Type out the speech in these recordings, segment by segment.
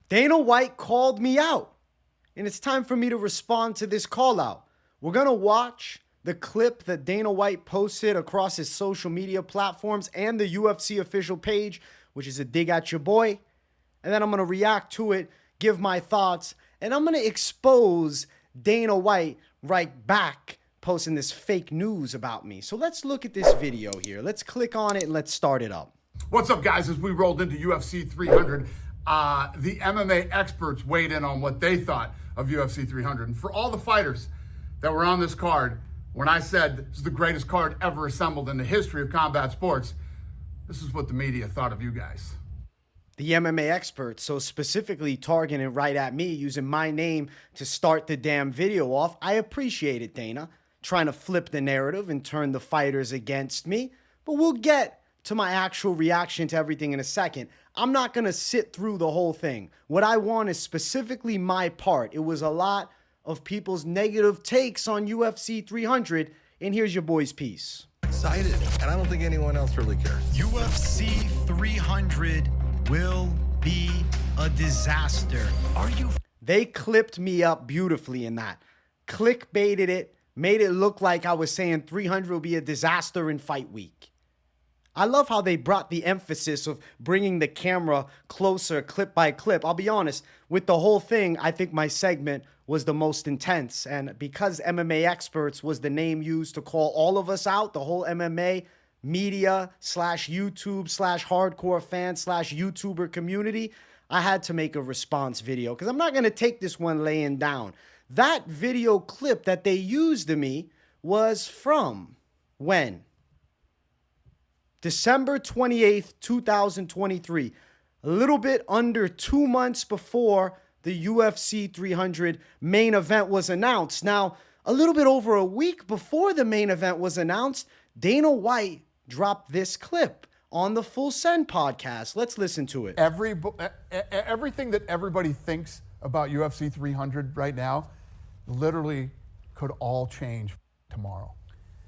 Dana White called me out, and it's time for me to respond to this call out. We're going to watch the clip that Dana White posted across his social media platforms and the UFC official page, which is a dig at your boy. And then I'm going to react to it, give my thoughts, and I'm going to expose Dana White right back posting this fake news about me. So let's look at this video here. Let's click on it and let's start it up. What's up, guys? As we rolled into UFC 300, the MMA experts weighed in on what they thought of UFC 300. And for all the fighters that were on this card, when I said this is the greatest card ever assembled in the history of combat sports, this is what the media thought of you guys. The MMA experts, so specifically targeting right at me, using my name to start the damn video off. I appreciate it, Dana, trying to flip the narrative and turn the fighters against me. But we'll get to my actual reaction to everything in a second. I'm not going to sit through the whole thing. What I want is specifically my part. It was a lot of people's negative takes on UFC 300, and here's your boy's piece. Excited, and I don't think anyone else really cares. UFC 300 will be a disaster. Are you? They clipped me up beautifully in that. Clickbaited it, made it look like I was saying 300 will be a disaster in fight week. I love how they brought the emphasis of bringing the camera closer clip by clip. I'll be honest, with the whole thing, I think my segment was the most intense. And because MMA experts was the name used to call all of us out, the whole MMA media / YouTube / hardcore fan / YouTuber community, I had to make a response video because I'm not going to take this one laying down. That video clip that they used to me was from when? December 28th, 2023. A little bit under 2 months before the UFC 300 main event was announced. Now, a little bit over a week before the main event was announced, Dana White dropped this clip on the Full Send podcast. Let's listen to it. Everything that everybody thinks about UFC 300 right now literally could all change tomorrow.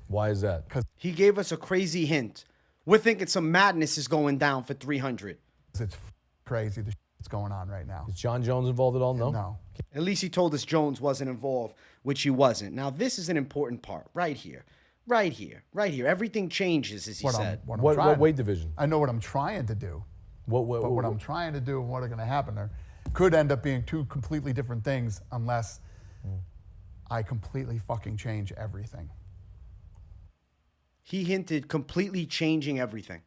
Why is that? Because he gave us a crazy hint. We're thinking some madness is going down for 300. it's crazy the that's going on right now. Is John Jones involved at all? No? No. At least he told us Jones wasn't involved, which he wasn't. Now, this is an important part right here. Right here. Right here. Everything changes, as he said. What weight division? I know what I'm trying to do. But what I'm trying to do and what are going to happen there could end up being two completely different things unless I completely fucking change everything. He hinted completely changing everything.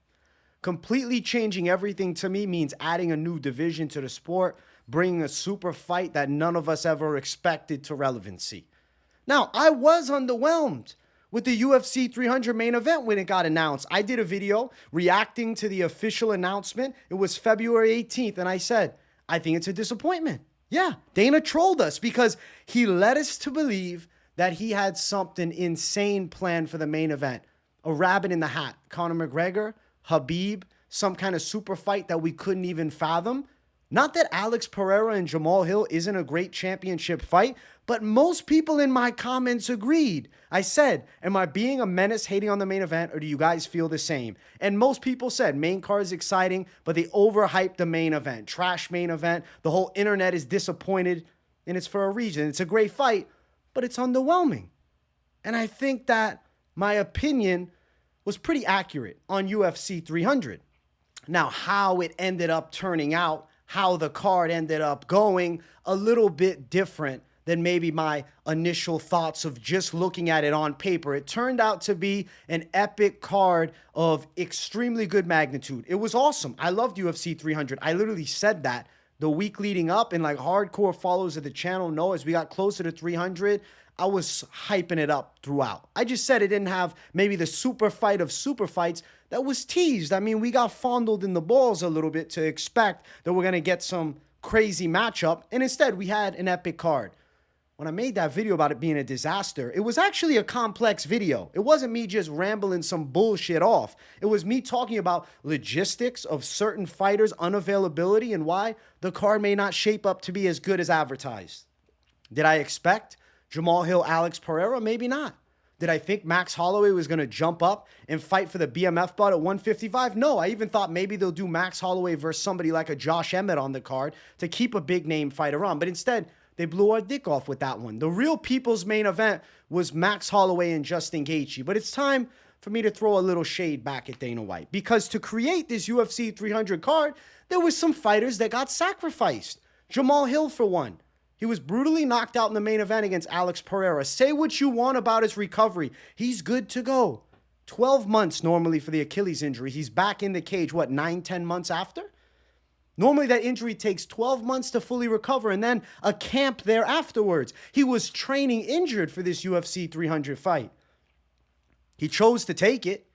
Completely changing everything to me means adding a new division to the sport, bringing a super fight that none of us ever expected to relevancy. Now, I was underwhelmed with the UFC 300 main event when it got announced. I did a video reacting to the official announcement. It was February 18th, and I said, I think it's a disappointment. Yeah, Dana trolled us because he led us to believe that he had something insane planned for the main event. A rabbit in the hat. Conor McGregor, Khabib, some kind of super fight that we couldn't even fathom. Not that Alex Pereira and Jamal Hill isn't a great championship fight, but most people in my comments agreed. I said, am I being a menace hating on the main event, or do you guys feel the same? And most people said main card is exciting, but they overhyped the main event. Trash main event. The whole internet is disappointed, and it's for a reason. It's a great fight, but it's underwhelming. And I think that my opinion was pretty accurate on UFC 300. Now, how it ended up turning out, how the card ended up going, a little bit different than maybe my initial thoughts of just looking at it on paper. It turned out to be an epic card of extremely good magnitude. It was awesome. I loved UFC 300. I literally said that the week leading up, and like hardcore followers of the channel know, as we got closer to 300, I was hyping it up throughout. I just said it didn't have maybe the super fight of super fights that was teased. I mean, we got fondled in the balls a little bit to expect that we're going to get some crazy matchup, and instead we had an epic card. When I made that video about it being a disaster, it was actually a complex video. It wasn't me just rambling some bullshit off. It was me talking about logistics of certain fighters' unavailability and why the card may not shape up to be as good as advertised. Did I expect Jamal Hill, Alex Pereira? Maybe not. Did I think Max Holloway was going to jump up and fight for the BMF belt at 155? No, I even thought maybe they'll do Max Holloway versus somebody like a Josh Emmett on the card to keep a big name fighter on. But instead, they blew our dick off with that one. The real people's main event was Max Holloway and Justin Gaethje. But it's time for me to throw a little shade back at Dana White, because to create this UFC 300 card, there was some fighters that got sacrificed. Jamahal Hill, for one. He was brutally knocked out in the main event against Alex Pereira. Say what you want about his recovery. He's good to go. 12 months normally for the Achilles injury. He's back in the cage, 9-10 months after? Normally that injury takes 12 months to fully recover and then a camp there afterwards. He was training injured for this UFC 300 fight. He chose to take it,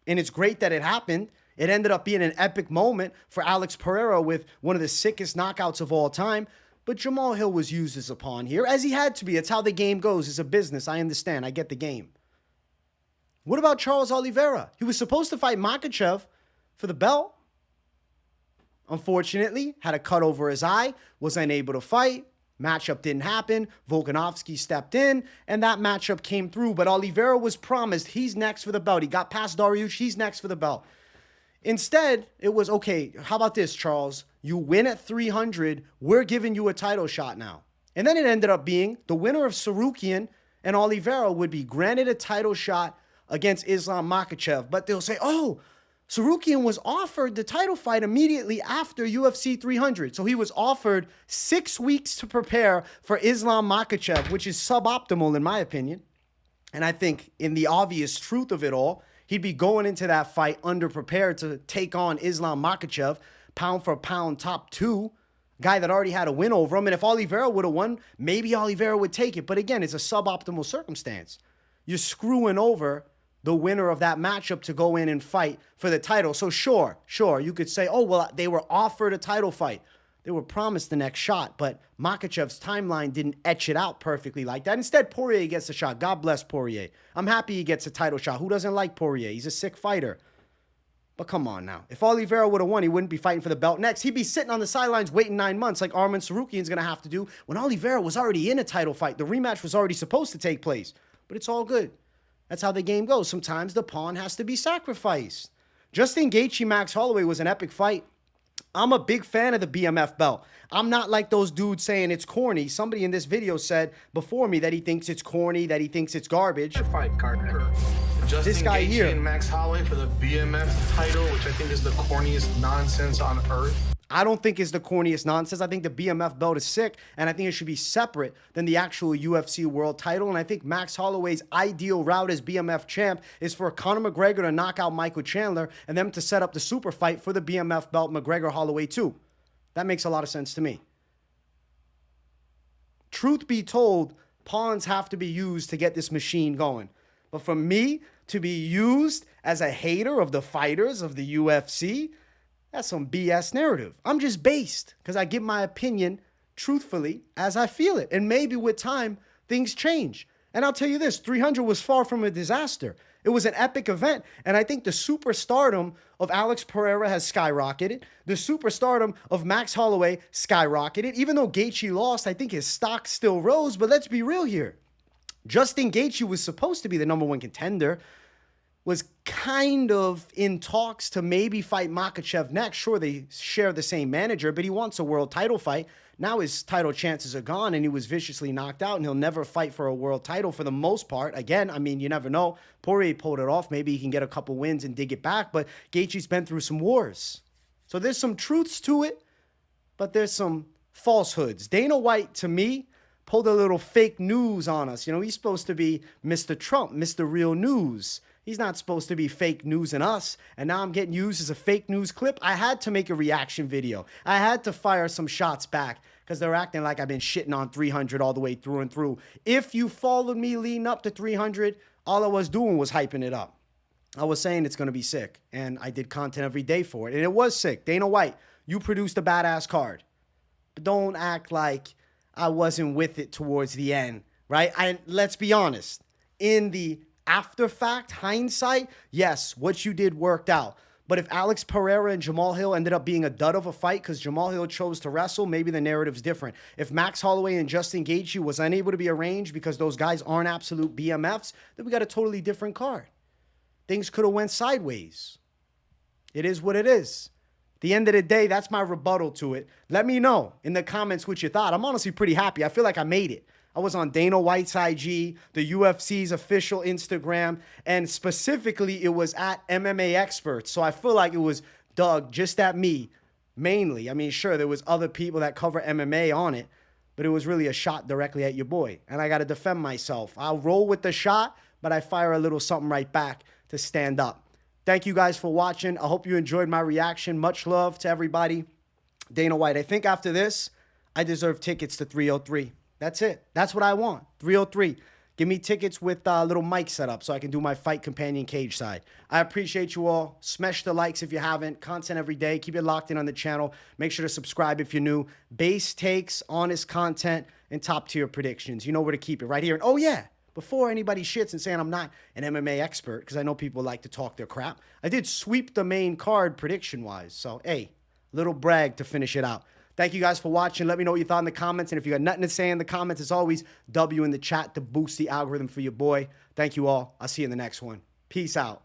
and it's great that it happened. It ended up being an epic moment for Alex Pereira with one of the sickest knockouts of all time. But Jamahal Hill was used as a pawn here, as he had to be. It's how the game goes. It's a business. I understand. I get the game. What about Charles Oliveira? He was supposed to fight Makhachev for the belt. Unfortunately, had a cut over his eye, was unable to fight. Matchup didn't happen. Volkanovski stepped in, and that matchup came through. But Oliveira was promised he's next for the belt. He got past Dariush. He's next for the belt. Instead, it was, okay, how about this, Charles? You win at 300. We're giving you a title shot now. And then it ended up being the winner of Tsarukyan and Oliveira would be granted a title shot against Islam Makhachev. But they'll say, oh, Tsarukyan was offered the title fight immediately after UFC 300. So he was offered 6 weeks to prepare for Islam Makhachev, which is suboptimal in my opinion. And I think in the obvious truth of it all, he'd be going into that fight underprepared to take on Islam Makhachev, pound for pound top 2, guy that already had a win over him. And if Oliveira would have won, maybe Oliveira would take it. But again, it's a suboptimal circumstance. You're screwing over the winner of that matchup to go in and fight for the title. So sure, you could say, oh, well, they were offered a title fight. They were promised the next shot, but Makhachev's timeline didn't etch it out perfectly like that. Instead, Poirier gets a shot. God bless Poirier. I'm happy he gets a title shot. Who doesn't like Poirier? He's a sick fighter. But come on now. If Oliveira would have won, he wouldn't be fighting for the belt next. He'd be sitting on the sidelines waiting 9 months like Arman Tsarukyan's going to have to do when Oliveira was already in a title fight. The rematch was already supposed to take place. But it's all good. That's how the game goes. Sometimes the pawn has to be sacrificed. Justin Gaethje, Max Holloway was an epic fight. I'm a big fan of the BMF belt. I'm not like those dudes saying it's corny. Somebody in this video said before me that he thinks it's corny, that he thinks it's garbage. Fight Kattar. Justin This guy Gaethje here. and Max Holloway for the BMF title, which I think is the corniest nonsense on earth. I don't think it's the corniest nonsense. I think the BMF belt is sick, and I think it should be separate than the actual UFC world title. And I think Max Holloway's ideal route as BMF champ is for Conor McGregor to knock out Michael Chandler and them to set up the super fight for the BMF belt, McGregor-Holloway too. That makes a lot of sense to me. Truth be told, pawns have to be used to get this machine going. But for me to be used as a hater of the fighters of the UFC, that's some BS narrative. I'm just based because I give my opinion truthfully as I feel it. And maybe with time, things change. And I'll tell you this, 300 was far from a disaster. It was an epic event. And I think the superstardom of Alex Pereira has skyrocketed. The superstardom of Max Holloway skyrocketed. Even though Gaethje lost, I think his stock still rose. But let's be real here. Justin Gaethje was supposed to be the #1 contender. Was kind of in talks to maybe fight Makhachev next. Sure, they share the same manager, but he wants a world title fight. Now his title chances are gone, and he was viciously knocked out, and he'll never fight for a world title for the most part. Again, I mean, you never know. Poirier pulled it off. Maybe he can get a couple wins and dig it back, but Gaethje's been through some wars. So there's some truths to it, but there's some falsehoods. Dana White, to me, pulled a little fake news on us. You know, he's supposed to be Mr. Trump, Mr. Real News. He's not supposed to be fake news in us. And now I'm getting used as a fake news clip. I had to make a reaction video. I had to fire some shots back because they're acting like I've been shitting on 300 all the way through and through. If you followed me leading up to 300, all I was doing was hyping it up. I was saying it's going to be sick. And I did content every day for it. And it was sick. Dana White, you produced a badass card. But don't act like I wasn't with it towards the end, right? And let's be honest. In the after fact, hindsight, yes, what you did worked out. But if Alex Pereira and Jamal Hill ended up being a dud of a fight because Jamal Hill chose to wrestle, maybe the narrative's different. If Max Holloway and Justin Gaethje was unable to be arranged because those guys aren't absolute BMFs, then we got a totally different card. Things could have went sideways. It is what it is. At the end of the day, that's my rebuttal to it. Let me know in the comments what you thought. I'm honestly pretty happy. I feel like I made it. I was on Dana White's IG, the UFC's official Instagram, and specifically it was at MMA Experts. So I feel like it was dug just at me, mainly. I mean, sure, there was other people that cover MMA on it, but it was really a shot directly at your boy. And I got to defend myself. I'll roll with the shot, but I fire a little something right back to stand up. Thank you guys for watching. I hope you enjoyed my reaction. Much love to everybody. Dana White, I think after this, I deserve tickets to 303. That's it. That's what I want. 303. Give me tickets with a little mic set up so I can do my fight companion cage side. I appreciate you all. Smash the likes if you haven't. Content every day. Keep it locked in on the channel. Make sure to subscribe if you're new. Base takes, honest content, and top tier predictions. You know where to keep it right here. And oh yeah, before anybody shits and saying I'm not an MMA expert, because I know people like to talk their crap, I did sweep the main card prediction-wise. So, hey, little brag to finish it out. Thank you guys for watching. Let me know what you thought in the comments. And if you got nothing to say in the comments, as always, W in the chat to boost the algorithm for your boy. Thank you all. I'll see you in the next one. Peace out.